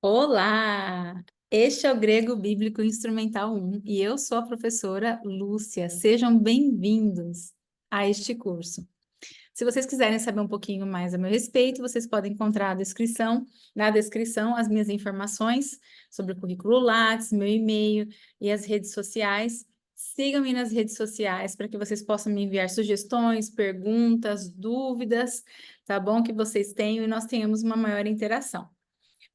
Olá! Este é o Grego Bíblico Instrumental 1 e eu sou a professora Lúcia. Sejam bem-vindos a este curso. Se vocês quiserem saber um pouquinho mais a meu respeito, vocês podem encontrar na descrição as minhas informações sobre o currículo Lattes, meu e-mail e as redes sociais. Sigam-me nas redes sociais para que vocês possam me enviar sugestões, perguntas, dúvidas, tá bom? Que vocês tenham e nós tenhamos uma maior interação.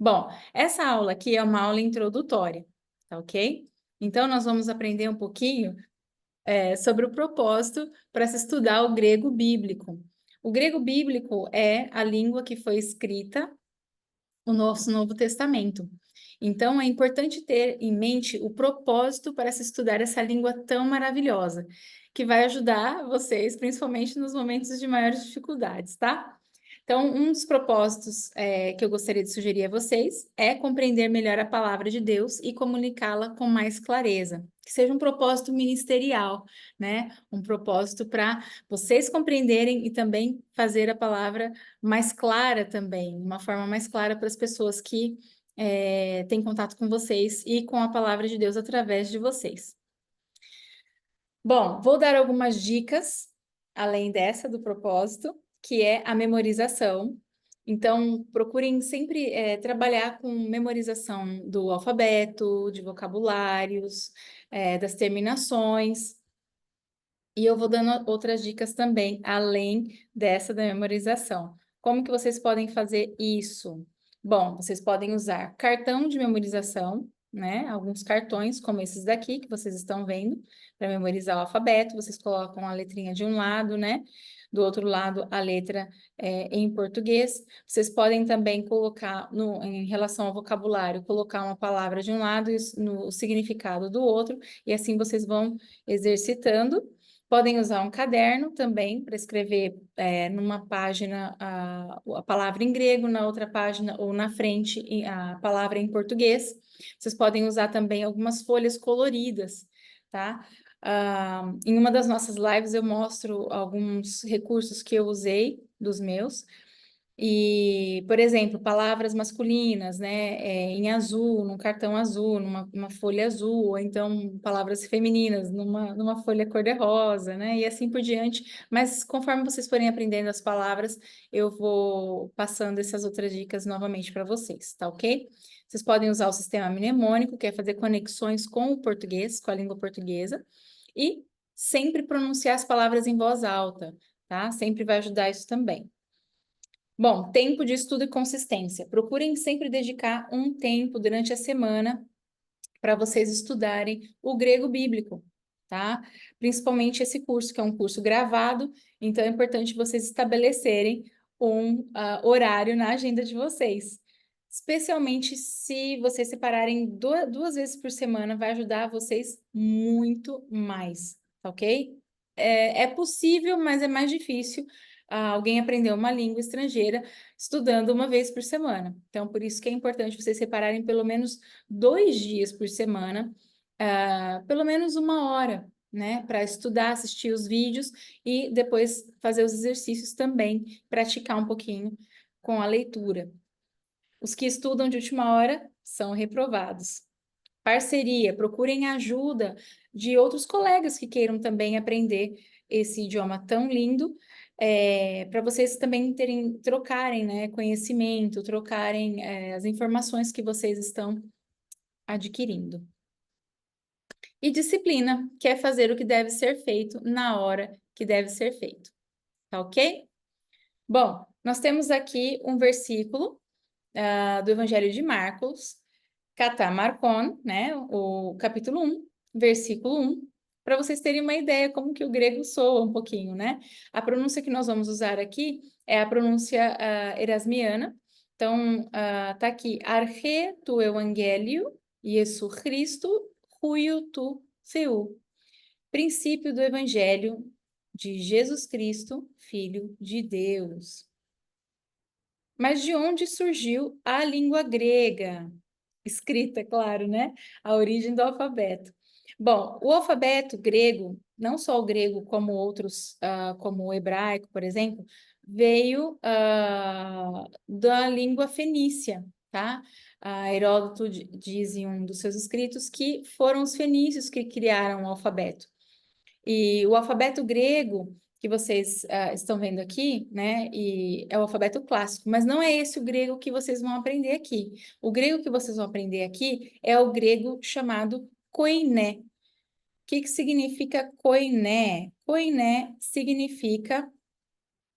Bom, essa aula aqui é uma aula introdutória, tá ok? Então, nós vamos aprender um pouquinho sobre o propósito para se estudar o grego bíblico. O grego bíblico é a língua que foi escrita no nosso Novo Testamento. Então, é importante ter em mente o propósito para se estudar essa língua tão maravilhosa, que vai ajudar vocês, principalmente nos momentos de maiores dificuldades, tá? Então, um dos propósitos que eu gostaria de sugerir a vocês é compreender melhor a palavra de Deus e comunicá-la com mais clareza. Que seja um propósito ministerial, né? Um propósito para vocês compreenderem e também fazer a palavra mais clara também, uma forma mais clara para as pessoas que têm contato com vocês e com a palavra de Deus através de vocês. Bom, vou dar algumas dicas, além dessa do propósito, que é a memorização. Então, procurem sempre trabalhar com memorização do alfabeto, de vocabulários, das terminações. E eu vou dando outras dicas também, além dessa da memorização. Como que vocês podem fazer isso? Bom, vocês podem usar cartão de memorização, né? Alguns cartões, como esses daqui, que vocês estão vendo, para memorizar o alfabeto. Vocês colocam a letrinha de um lado, né? Do outro lado, a letra em português. Vocês podem também colocar, em relação ao vocabulário, colocar uma palavra de um lado e o significado do outro, e assim vocês vão exercitando. Podem usar um caderno também para escrever numa página a palavra em grego, na outra página ou na frente a palavra em português. Vocês podem usar também algumas folhas coloridas, tá? Em uma das nossas lives eu mostro alguns recursos que eu usei dos meus. E, por exemplo, palavras masculinas, né, em azul, num cartão azul, numa folha azul, ou então palavras femininas numa folha cor-de-rosa, né, e assim por diante. Mas conforme vocês forem aprendendo as palavras, eu vou passando essas outras dicas novamente para vocês, tá ok? Vocês podem usar o sistema mnemônico, que é fazer conexões com o português, com a língua portuguesa, e sempre pronunciar as palavras em voz alta, tá? Sempre vai ajudar isso também. Bom, tempo de estudo e consistência. Procurem sempre dedicar um tempo durante a semana para vocês estudarem o grego bíblico, tá? Principalmente esse curso, que é um curso gravado, então é importante vocês estabelecerem um horário na agenda de vocês. Especialmente se vocês separarem duas vezes por semana, vai ajudar vocês muito mais, tá ok? É possível, mas é mais difícil alguém aprender uma língua estrangeira estudando uma vez por semana. Então, por isso que é importante vocês separarem pelo menos 2 dias por semana, pelo menos 1 hora, né, para estudar, assistir os vídeos e depois fazer os exercícios também, praticar um pouquinho com a leitura. Os que estudam de última hora são reprovados. Parceria, procurem ajuda de outros colegas que queiram também aprender esse idioma tão lindo, para vocês também trocarem, né, conhecimento, trocarem as informações que vocês estão adquirindo. E disciplina, que é fazer o que deve ser feito na hora que deve ser feito. Tá ok? Bom, nós temos aqui um versículo do Evangelho de Marcos, Marcon, né, o capítulo 1, versículo 1, para vocês terem uma ideia como que o grego soa um pouquinho, né? A pronúncia que nós vamos usar aqui é a pronúncia erasmiana. Então, tá aqui, arche tu evangelho, Iesu Christo, huiu tu seu. Princípio do evangelho de Jesus Cristo, Filho de Deus. Mas de onde surgiu a língua grega? Escrita, claro, né? A origem do alfabeto. Bom, o alfabeto grego, não só o grego, como outros, como o hebraico, por exemplo, veio da língua fenícia, tá? Heródoto diz em um dos seus escritos que foram os fenícios que criaram o alfabeto. E o alfabeto grego que vocês estão vendo aqui, né? E é o alfabeto clássico, mas não é esse o grego que vocês vão aprender aqui. O grego que vocês vão aprender aqui é o grego chamado Koiné. O que significa Koiné? Koiné significa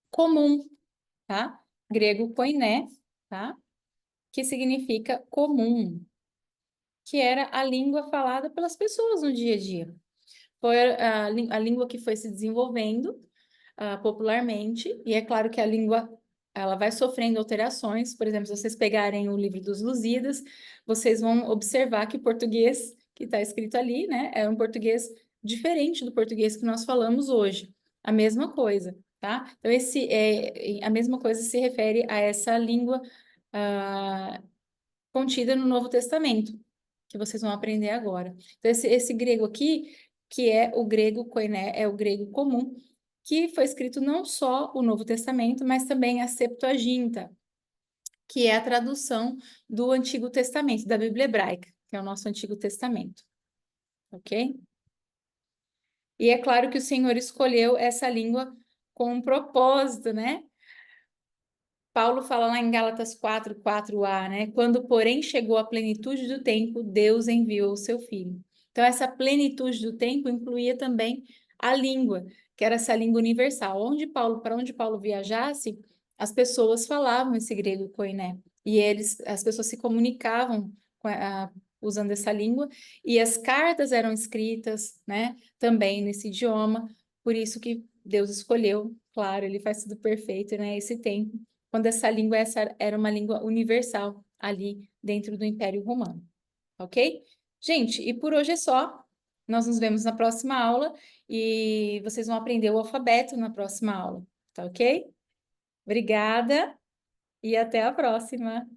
comum, tá? Grego Koiné, tá? Que significa comum, que era a língua falada pelas pessoas no dia a dia. Foi a língua que foi se desenvolvendo popularmente, e é claro que a língua ela vai sofrendo alterações. Por exemplo, se vocês pegarem o livro dos Lusíadas, vocês vão observar que o português que está escrito ali, né, é um português diferente do português que nós falamos hoje. A mesma coisa, tá? Então, a mesma coisa se refere a essa língua contida no Novo Testamento, que vocês vão aprender agora. Então, esse grego aqui, que é o grego koiné, é o grego comum, que foi escrito não só o Novo Testamento, mas também a Septuaginta, que é a tradução do Antigo Testamento, da Bíblia Hebraica, que é o nosso Antigo Testamento. Ok? E é claro que o Senhor escolheu essa língua com um propósito, né? Paulo fala lá em Gálatas 4:4a, né? Quando, porém, chegou a plenitude do tempo, Deus enviou o seu filho. Então, essa plenitude do tempo incluía também a língua, que era essa língua universal. Para onde Paulo viajasse, as pessoas falavam esse grego koiné. E as pessoas se comunicavam usando essa língua, e as cartas eram escritas, né? Também nesse idioma. Por isso que Deus escolheu, claro, ele faz tudo perfeito, né? Esse tempo quando essa língua era uma língua universal ali dentro do Império Romano, ok? Gente, e por hoje é só. Nós nos vemos na próxima aula e vocês vão aprender o alfabeto na próxima aula, tá ok? Obrigada e até a próxima!